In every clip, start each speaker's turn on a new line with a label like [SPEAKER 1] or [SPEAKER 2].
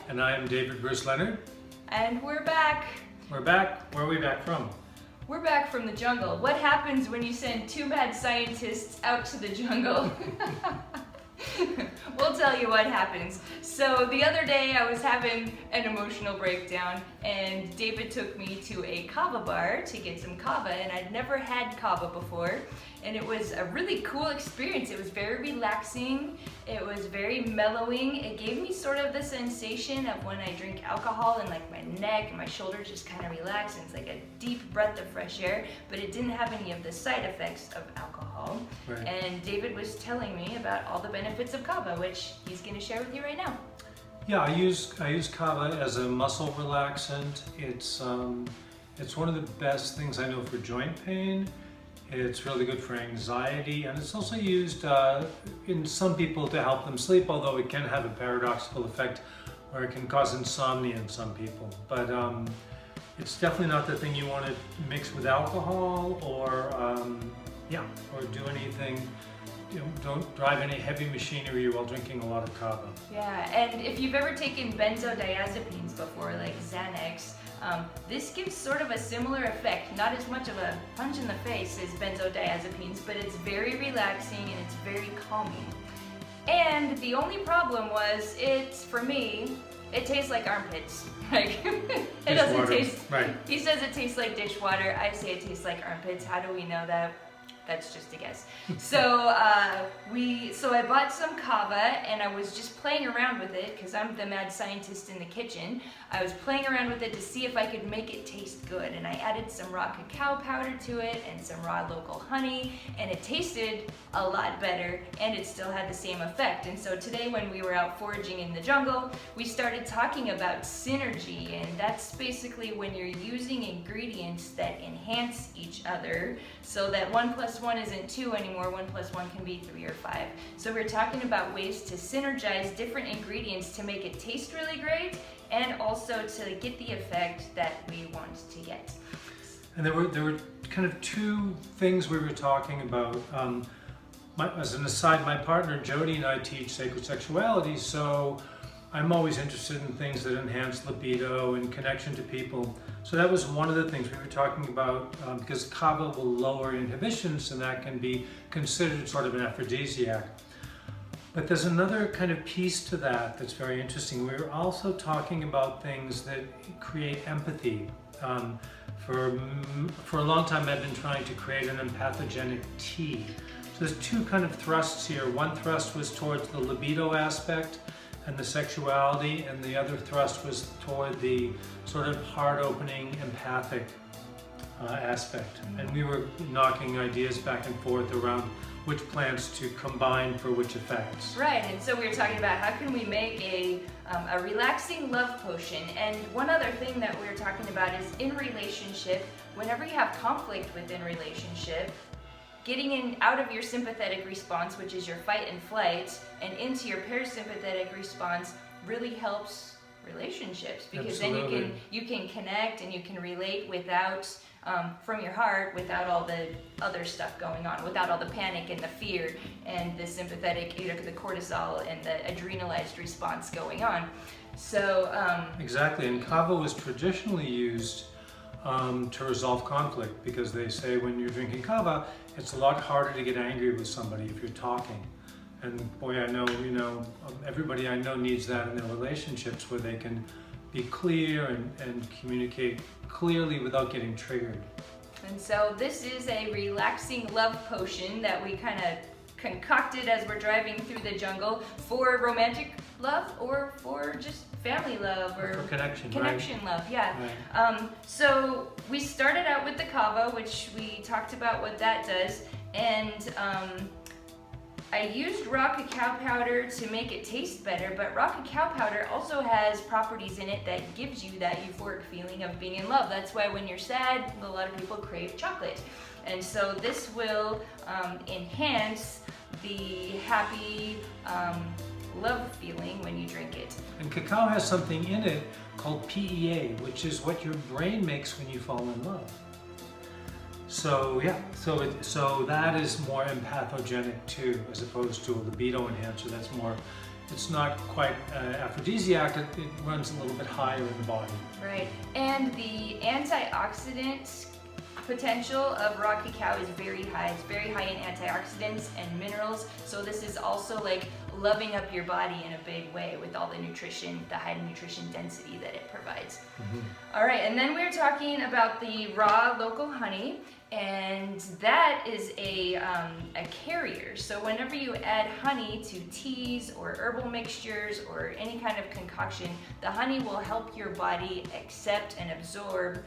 [SPEAKER 1] And I am David Bruce Leonard.
[SPEAKER 2] And we're back.
[SPEAKER 1] We're back. Where are we back from?
[SPEAKER 2] We're back from the jungle. What happens when you send two mad scientists out to the jungle? We'll tell you what happens. So the other day I was having an emotional breakdown and David took me to a Kava bar to get some Kava, and I'd never had Kava before, and it was a really cool experience. It was very relaxing, it was very mellowing. It gave me sort of the sensation of when I drink alcohol and like my neck and my shoulders just kind of relax, and it's like a deep breath of fresh air, but it didn't have any of the side effects of alcohol.
[SPEAKER 1] Right.
[SPEAKER 2] And David was telling me about all the benefits of Kava, which he's going to share with you right now.
[SPEAKER 1] Yeah, I use Kava as a muscle relaxant. It's one of the best things I know for joint pain. It's really good for anxiety, and it's also used in some people to help them sleep, although it can have a paradoxical effect where it can cause insomnia in some people. But it's definitely not the thing you want to mix with alcohol or do anything. You know, don't drive any heavy machinery while drinking a lot of Kava.
[SPEAKER 2] Yeah, and if you've ever taken benzodiazepines before, like Xanax, this gives sort of a similar effect. Not as much of a punch in the face as benzodiazepines, but it's very relaxing and it's very calming. And the only problem was, for me, it tastes like armpits. Like, it doesn't taste,
[SPEAKER 1] right.
[SPEAKER 2] He says it tastes like dishwater. I say it tastes like armpits. How do we know that? That's just a guess. So I bought some Kava and I was just playing around with it because I'm the mad scientist in the kitchen. I was playing around with it to see if I could make it taste good, and I added some raw cacao powder to it and some raw local honey, and it tasted a lot better, and it still had the same effect. And so today when we were out foraging in the jungle, we started talking about synergy, and that's basically when you're using ingredients that enhance each other so that 1 + 1 isn't 2 anymore, 1 + 1 can be 3 or 5. So we're talking about ways to synergize different ingredients to make it taste really great and also to get the effect that we want to get.
[SPEAKER 1] And there were kind of two things we were talking about. As an aside, my partner Jody and I teach sacred sexuality, so I'm always interested in things that enhance libido and connection to people. So that was one of the things we were talking about, because Kava will lower inhibitions, and that can be considered sort of an aphrodisiac. But there's another kind of piece to that that's very interesting. We were also talking about things that create empathy. For a long time I've been trying to create an empathogenic tea. So there's two kind of thrusts here. One thrust was towards the libido aspect and the sexuality, and the other thrust was toward the sort of heart-opening, empathic aspect. And we were knocking ideas back and forth around which plants to combine for which effects.
[SPEAKER 2] Right, and so we were talking about how can we make a relaxing love potion. And one other thing that we were talking about is in relationship, whenever you have conflict within relationship, getting out of your sympathetic response, which is your fight and flight, and into your parasympathetic response really helps relationships, because
[SPEAKER 1] Absolutely.
[SPEAKER 2] Then you can connect and you can relate without from your heart, without all the other stuff going on, without all the panic and the fear and the sympathetic, the cortisol and the adrenalized response going on. So
[SPEAKER 1] exactly, and Kava was traditionally used to resolve conflict, because they say when you're drinking Kava, it's a lot harder to get angry with somebody if you're talking. And boy, I know, everybody I know needs that in their relationships, where they can be clear and communicate clearly without getting triggered.
[SPEAKER 2] And so this is a relaxing love potion that we kind of concocted as we're driving through the jungle for romantic love or for just family love or
[SPEAKER 1] for connection
[SPEAKER 2] love, yeah.
[SPEAKER 1] Right.
[SPEAKER 2] So we started out with the Kava, which we talked about what that does, and I used raw cacao powder to make it taste better, but raw cacao powder also has properties in it that gives you that euphoric feeling of being in love. That's why when you're sad, a lot of people crave chocolate. And so this will enhance the happy love feeling when you drink it.
[SPEAKER 1] And cacao has something in it called PEA, which is what your brain makes when you fall in love. So yeah, so that is more empathogenic too, as opposed to a libido enhancer that's more it's not quite aphrodisiac, it runs a little bit higher in the body.
[SPEAKER 2] Right, and the antioxidant potential of raw cacao is very high. It's very high in antioxidants and minerals, so this is also like loving up your body in a big way with all the nutrition, the high nutrition density that it provides. All right, and then we're talking about the raw local honey, and that is a carrier. So whenever you add honey to teas or herbal mixtures or any kind of concoction, the honey will help your body accept and absorb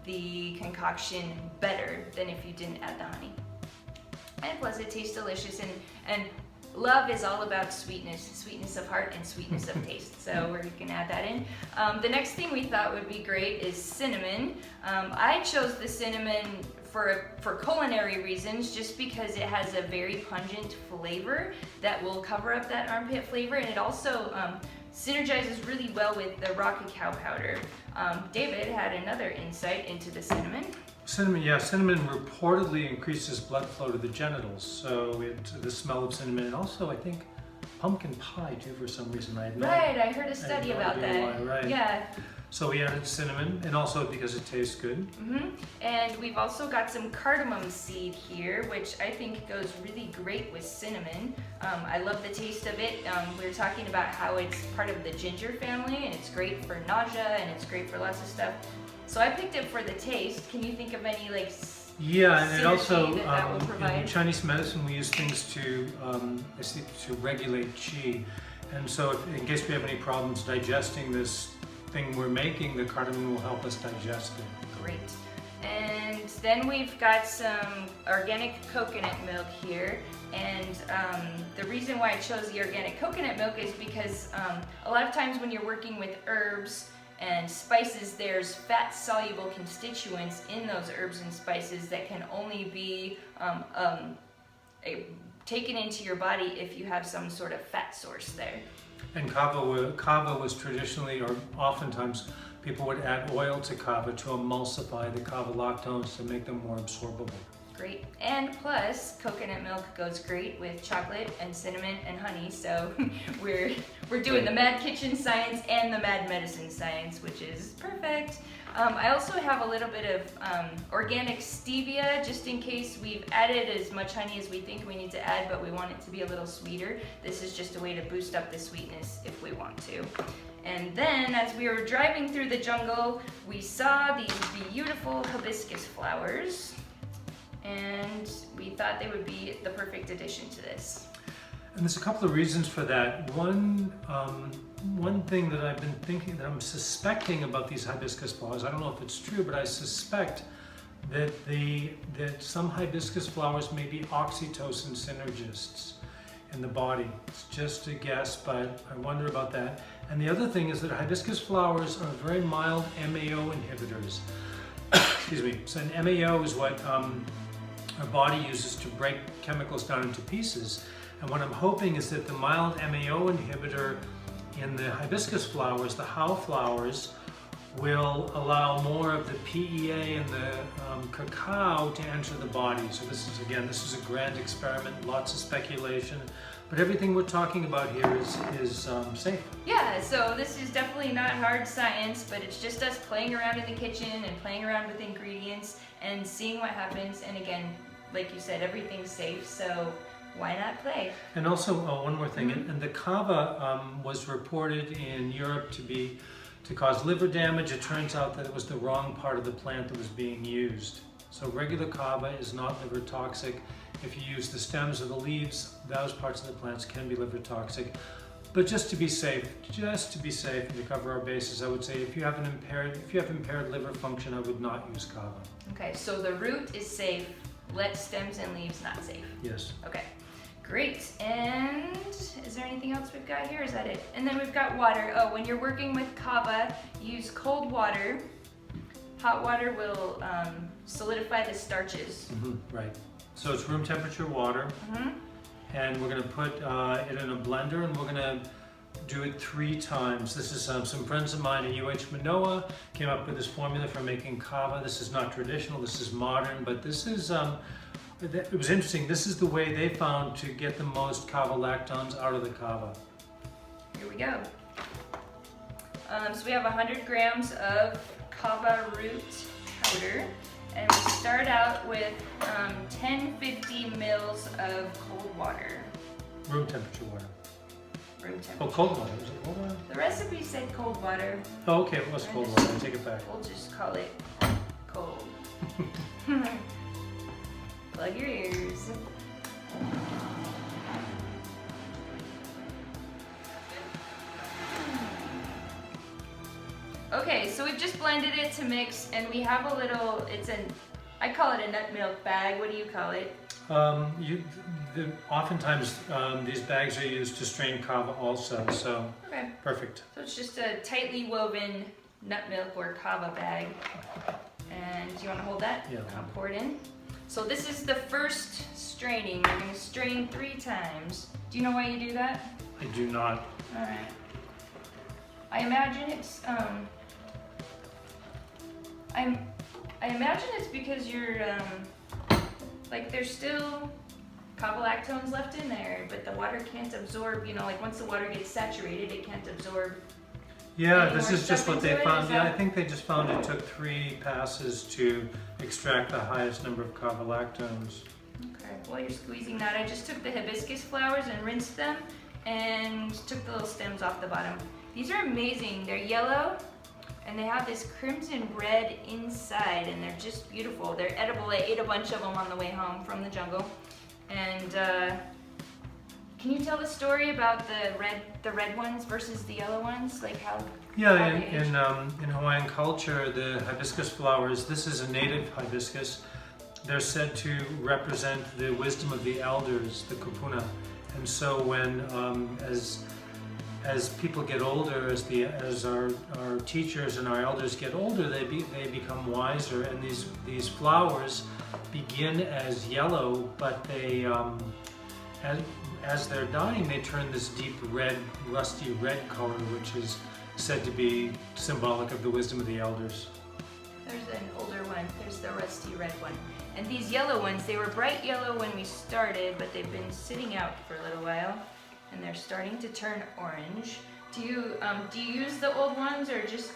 [SPEAKER 2] the concoction better than if you didn't add the honey. And plus it tastes delicious, and love is all about sweetness of heart and sweetness of taste. So we're gonna add that in. The next thing we thought would be great is cinnamon. I chose the cinnamon for culinary reasons, just because it has a very pungent flavor that will cover up that armpit flavor, and it also synergizes really well with the raw cacao powder. David had another insight into the cinnamon.
[SPEAKER 1] Cinnamon reportedly increases blood flow to the genitals, so the smell of cinnamon, and also I think pumpkin pie too for some reason. I
[SPEAKER 2] heard a study about that.
[SPEAKER 1] Why, right.
[SPEAKER 2] Yeah.
[SPEAKER 1] So we added cinnamon, and also because it tastes good.
[SPEAKER 2] And we've also got some cardamom seed here, which I think goes really great with cinnamon. I love the taste of it. We were talking about how it's part of the ginger family, and it's great for nausea, and it's great for lots of stuff. So I picked it for the taste. Can you think of any like
[SPEAKER 1] and it also
[SPEAKER 2] that will provide?
[SPEAKER 1] in Chinese medicine we use things to regulate qi, and so in case we have any problems digesting this thing we're making, the cardamom will help us digest it.
[SPEAKER 2] Great. And then we've got some organic coconut milk here, and the reason why I chose the organic coconut milk is because a lot of times when you're working with herbs and spices, there's fat-soluble constituents in those herbs and spices that can only be taken into your body if you have some sort of fat source there.
[SPEAKER 1] And kava was traditionally, or oftentimes, people would add oil to kava to emulsify the kava lactones to make them more absorbable.
[SPEAKER 2] Great. And plus, coconut milk goes great with chocolate and cinnamon and honey, so we're doing the mad kitchen science and the mad medicine science, which is perfect. I also have a little bit of organic stevia, just in case we've added as much honey as we think we need to add, but we want it to be a little sweeter. This is just a way to boost up the sweetness if we want to. And then, as we were driving through the jungle, we saw these beautiful hibiscus flowers, and we thought they would be the perfect addition to this.
[SPEAKER 1] And there's a couple of reasons for that. One thing that I've been thinking, that I'm suspecting about these hibiscus flowers, I don't know if it's true, but I suspect that some hibiscus flowers may be oxytocin synergists in the body. It's just a guess, but I wonder about that. And the other thing is that hibiscus flowers are very mild MAO inhibitors. Excuse me. So an MAO is what our body uses to break chemicals down into pieces. And what I'm hoping is that the mild MAO inhibitor in the hibiscus flowers, the how flowers, will allow more of the PEA and the cacao to enter the body. So this is a grand experiment, lots of speculation, but everything we're talking about here is safe.
[SPEAKER 2] Yeah, so this is definitely not hard science, but it's just us playing around in the kitchen and playing around with ingredients and seeing what happens. And again, like you said, everything's safe, so why not play?
[SPEAKER 1] And also, one more thing, and the kava was reported in Europe to cause liver damage. It turns out that it was the wrong part of the plant that was being used. So regular kava is not liver toxic. If you use the stems or the leaves, those parts of the plants can be liver toxic. But just to be safe and to cover our bases, I would say if you have impaired liver function, I would not use kava.
[SPEAKER 2] Okay, so the root is safe. Let stems and leaves not safe.
[SPEAKER 1] Yes.
[SPEAKER 2] Okay. Great, and is there anything else we've got here? Is that it? And then we've got water. Oh, when you're working with kava, use cold water. Hot water will solidify the starches.
[SPEAKER 1] Right. So it's room temperature water, and we're going to put it in a blender, and we're going to do it 3 times. This is some friends of mine at UH Manoa came up with this formula for making kava. This is not traditional, this is modern, but this is it was interesting. This is the way they found to get the most kava lactones out of the kava.
[SPEAKER 2] here we go. So we have 100 grams of Kava root powder, and we start out with 1050 mils of cold water.
[SPEAKER 1] Room temperature water.
[SPEAKER 2] Room temperature.
[SPEAKER 1] Oh, cold water. Is it cold water?
[SPEAKER 2] The recipe said cold water.
[SPEAKER 1] Oh, okay, it was cold water. I take it back.
[SPEAKER 2] We'll just call it cold. Plug your ears. Okay, so we've just blended it to mix, and we have a little, I call it a nut milk bag. What do you call it?
[SPEAKER 1] Oftentimes these bags are used to strain kava also, so
[SPEAKER 2] Okay.
[SPEAKER 1] perfect.
[SPEAKER 2] So it's just a tightly woven nut milk or kava bag. And do you want to hold that?
[SPEAKER 1] Yeah.
[SPEAKER 2] I'll pour it in. So this is the first straining. You're going to strain 3 times. Do you know why you do that?
[SPEAKER 1] I do not.
[SPEAKER 2] All right. I imagine it's I imagine it's because you're like there's still cavalactones left in there, but the water can't absorb. You know, like once the water gets saturated, it can't absorb.
[SPEAKER 1] Yeah,
[SPEAKER 2] Any
[SPEAKER 1] this
[SPEAKER 2] more
[SPEAKER 1] is just
[SPEAKER 2] stuff
[SPEAKER 1] what they
[SPEAKER 2] into it?
[SPEAKER 1] found.
[SPEAKER 2] Is
[SPEAKER 1] Yeah, I
[SPEAKER 2] that-
[SPEAKER 1] think they just found it took 3 passes to extract the highest number of cavalactones.
[SPEAKER 2] Okay. While you're squeezing that, I just took the hibiscus flowers and rinsed them, and took the little stems off the bottom. These are amazing. They're yellow, and they have this crimson red inside, and they're just beautiful. They're edible. I ate a bunch of them on the way home from the jungle. And can you tell the story about the red ones versus the yellow ones? Like how?
[SPEAKER 1] Yeah,
[SPEAKER 2] how
[SPEAKER 1] in,
[SPEAKER 2] they age?
[SPEAKER 1] in Hawaiian culture, the hibiscus flowers, this is a native hibiscus. They're said to represent the wisdom of the elders, the kupuna. And so when, as people get older, as our teachers and our elders get older, they become wiser. And these flowers begin as yellow, but they, as they're dying, they turn this deep red, rusty red color, which is said to be symbolic of the wisdom of the elders.
[SPEAKER 2] There's an older one. There's the rusty red one. And these yellow ones, they were bright yellow when we started, but they've been sitting out for a little while, and they're starting to turn orange. Do you use the old ones, or just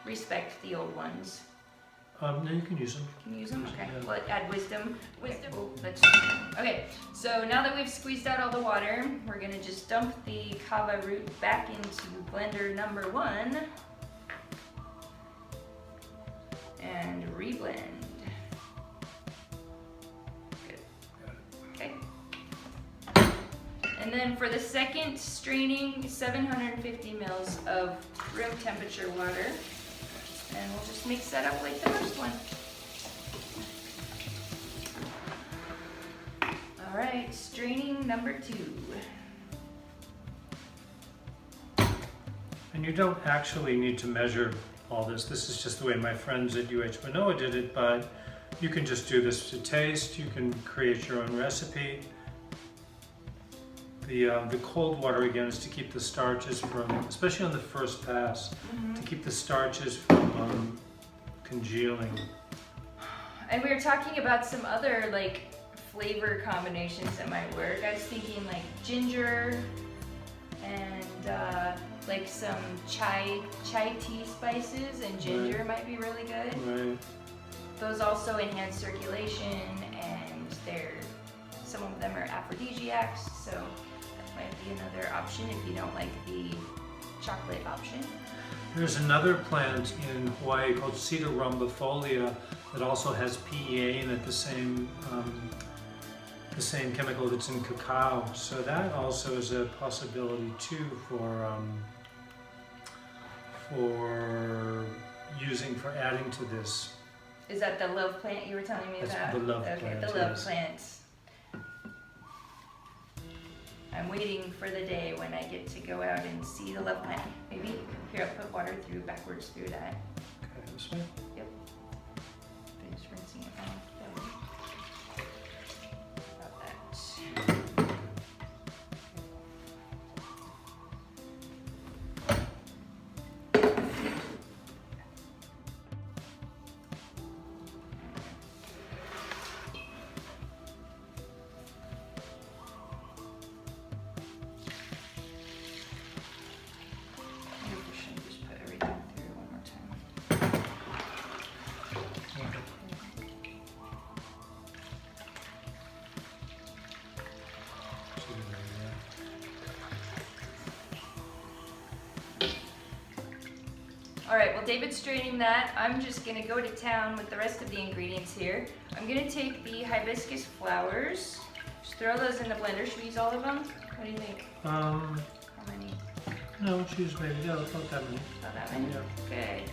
[SPEAKER 2] respect the old ones?
[SPEAKER 1] No, you can use them.
[SPEAKER 2] Can you use them? Okay.
[SPEAKER 1] Yeah.
[SPEAKER 2] Well, add wisdom. Wisdom. Oh, okay. So now that we've squeezed out all the water, we're gonna just dump the kava root back into blender number 1 and reblend. Good. Okay. And then for the second straining, 750 mils of room temperature water. And we'll just mix that up like the first one. All right, straining number 2.
[SPEAKER 1] And you don't actually need to measure all this. This is just the way my friends at UH Manoa did it, but you can just do this to taste. You can create your own recipe. The cold water, again, is to keep the starches from, especially on the first pass, to keep the starches from congealing.
[SPEAKER 2] And we were talking about some other like flavor combinations that might work. I was thinking like ginger and like some chai tea spices and ginger
[SPEAKER 1] Right.
[SPEAKER 2] might be really good.
[SPEAKER 1] Right.
[SPEAKER 2] Those also enhance circulation, and some of them are aphrodisiacs, so that might be another option if you don't like the chocolate option.
[SPEAKER 1] There's another plant in Hawaii called Cedar rumbifolia that also has PEA in it, the same chemical that's in cacao. So that also is a possibility too for adding to this.
[SPEAKER 2] Is that the love plant you were telling me
[SPEAKER 1] That's
[SPEAKER 2] about?
[SPEAKER 1] the love
[SPEAKER 2] okay,
[SPEAKER 1] plant,
[SPEAKER 2] the love
[SPEAKER 1] yes.
[SPEAKER 2] plant. I'm waiting for the day when I get to go out and see the love plant. Maybe here I'll put water backwards through that.
[SPEAKER 1] Okay, this way.
[SPEAKER 2] Yep. Finish rinsing it off. About that. All right, well David's straining that. I'm just gonna go to town with the rest of the ingredients here. I'm gonna take the hibiscus flowers, just throw those in the blender. Should we use all of them? What do you think? How many?
[SPEAKER 1] No, choose maybe. No, not that many.
[SPEAKER 2] Not that many?
[SPEAKER 1] Yeah.
[SPEAKER 2] Okay.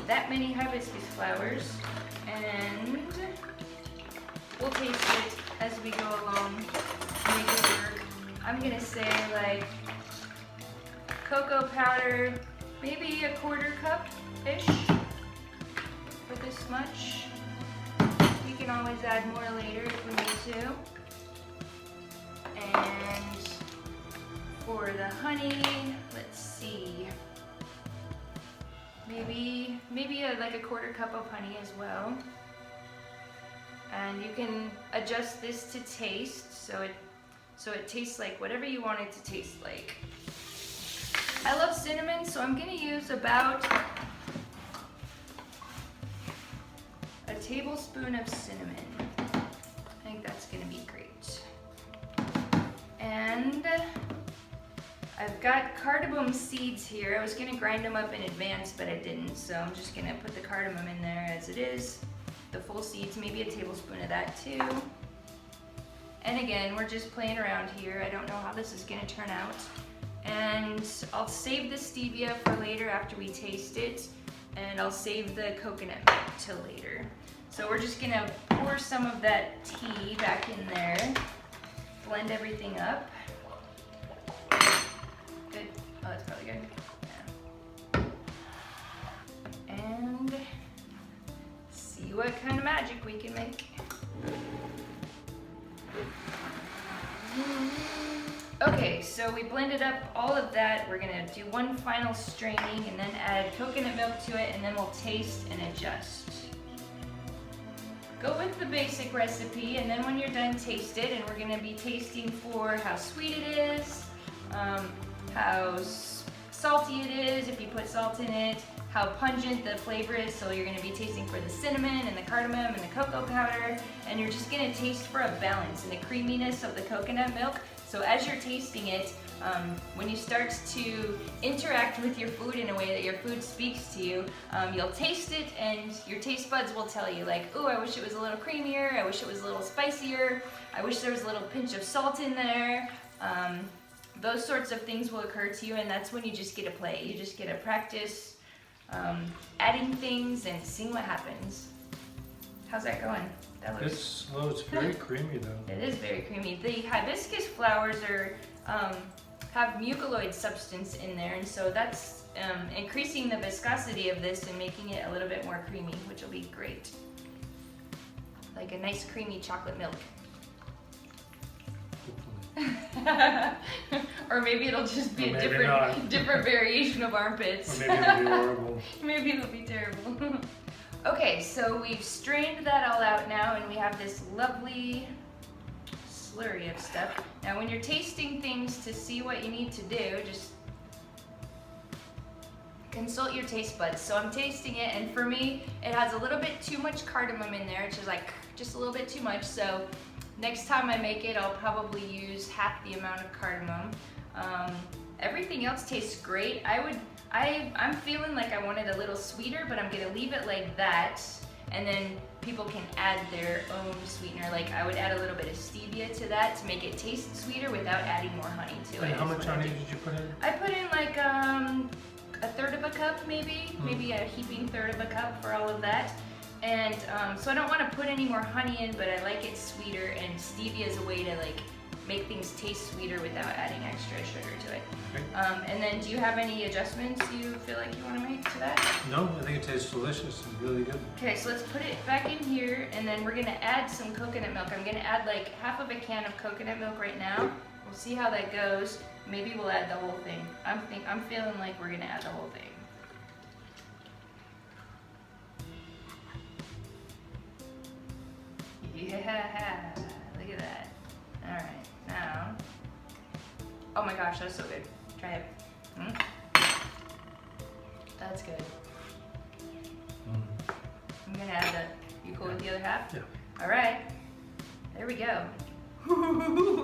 [SPEAKER 2] That many hibiscus flowers, and we'll taste it as we go along. Make it work. I'm gonna say like cocoa powder, maybe a 1/4 cup-ish for this much. We can always add more later if we need to. And for the honey, let's see. Maybe like a 1/4 cup of honey as well. And you can adjust this to taste so it tastes like whatever you want it to taste like. I love cinnamon, so I'm gonna use about a tablespoon of cinnamon. I think that's gonna be great. And I've got cardamom seeds here. I was gonna grind them up in advance, but I didn't, so I'm just gonna put the cardamom in there as it is. The full seeds, maybe a tablespoon of that too. And again, we're just playing around here. I don't know how this is gonna turn out. And I'll save the stevia for later after we taste it, and I'll save the coconut milk till later. So we're just gonna pour some of that tea back in there, blend everything up. Good. Oh, that's probably good. Yeah. And see what kind of magic we can make. Okay, so we blended up all of that. We're gonna do one final straining and then add coconut milk to it, and then we'll taste and adjust. Go with the basic recipe, and then when you're done, taste it, and we're gonna be tasting for how sweet it is, how salty it is if you put salt in it, how pungent the flavor is, so you're gonna be tasting for the cinnamon and the cardamom and the cocoa powder, and you're just gonna taste for a balance and the creaminess of the coconut milk. So as you're tasting it, when you start to interact with your food in a way that your food speaks to you, you'll taste it and your taste buds will tell you like, ooh, I wish it was a little creamier, I wish it was a little spicier, I wish there was a little pinch of salt in there. Those sorts of things will occur to you, and that's when you just get to play. You just get to practice adding things and seeing what happens. How's that going? That looks...
[SPEAKER 1] It's very creamy though.
[SPEAKER 2] It is very creamy. The hibiscus flowers are have muciloid substance in there, and so that's increasing the viscosity of this and making it a little bit more creamy, which will be great. Like a nice creamy chocolate milk. Or maybe it'll just be a different variation of armpits.
[SPEAKER 1] Or maybe it'll be horrible.
[SPEAKER 2] Maybe it'll be terrible. Okay, so we've strained that all out now, and we have this lovely slurry of stuff. Now when you're tasting things to see what you need to do, just consult your taste buds. So I'm tasting it, and for me, it has a little bit too much cardamom in there, which is like just a little bit too much. So next time I make it, I'll probably use half the amount of cardamom. Everything else tastes great. I'm feeling like I want it a little sweeter, but I'm gonna leave it like that, and then people can add their own sweetener. Like I would add a little bit of stevia to that to make it taste sweeter without adding more honey to it.
[SPEAKER 1] And how much honey did you put in?
[SPEAKER 2] I put in like a 1/3 of a cup maybe, maybe a heaping 1/3 of a cup for all of that. And so I don't want to put any more honey in, but I like it sweeter, and stevia is a way to like make things taste sweeter without adding extra sugar to it. Okay. And then do you have any adjustments you feel like you want to make to that?
[SPEAKER 1] No, I think it tastes delicious and really good.
[SPEAKER 2] Okay, so let's put it back in here, and then we're going to add some coconut milk. I'm going to add like half of a can of coconut milk right now. We'll see how that goes. Maybe we'll add the whole thing. I'm feeling like we're going to add the whole thing. Yeah, look at that. All right, now, oh my gosh, that's so good. Try it. That's good. I'm gonna add the, you cool with the other half?
[SPEAKER 1] Yeah.
[SPEAKER 2] All right, there we go.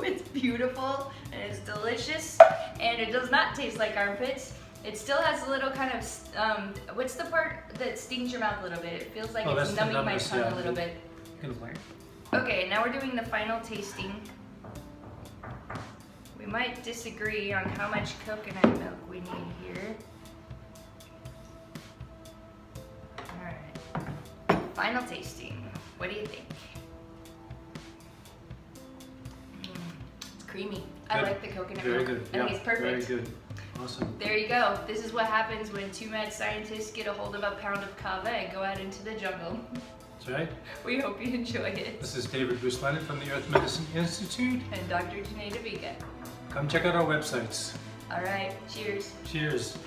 [SPEAKER 2] It's beautiful, and it's delicious, and it does not taste like armpits. It still has a little kind of, what's the part that stings your mouth a little bit? It feels like
[SPEAKER 1] that's
[SPEAKER 2] it's
[SPEAKER 1] the
[SPEAKER 2] numbing my
[SPEAKER 1] numbness,
[SPEAKER 2] tongue
[SPEAKER 1] yeah.
[SPEAKER 2] a little bit.
[SPEAKER 1] Good point.
[SPEAKER 2] Okay, now we're doing the final tasting. We might disagree on how much coconut milk we need here. Alright, final tasting. What do you think? It's creamy. I
[SPEAKER 1] Good.
[SPEAKER 2] like the coconut
[SPEAKER 1] Very
[SPEAKER 2] milk.
[SPEAKER 1] good.
[SPEAKER 2] I think it's perfect.
[SPEAKER 1] Very good. Awesome.
[SPEAKER 2] There you go. This is what happens when two mad scientists get a hold of a pound of kava and go out into the jungle.
[SPEAKER 1] That's right.
[SPEAKER 2] We hope you enjoyed it.
[SPEAKER 1] This is David Bruce Leonard from the Earth Medicine Institute.
[SPEAKER 2] And Dr. Janae Devika.
[SPEAKER 1] Come check out our websites.
[SPEAKER 2] All right, cheers.
[SPEAKER 1] Cheers.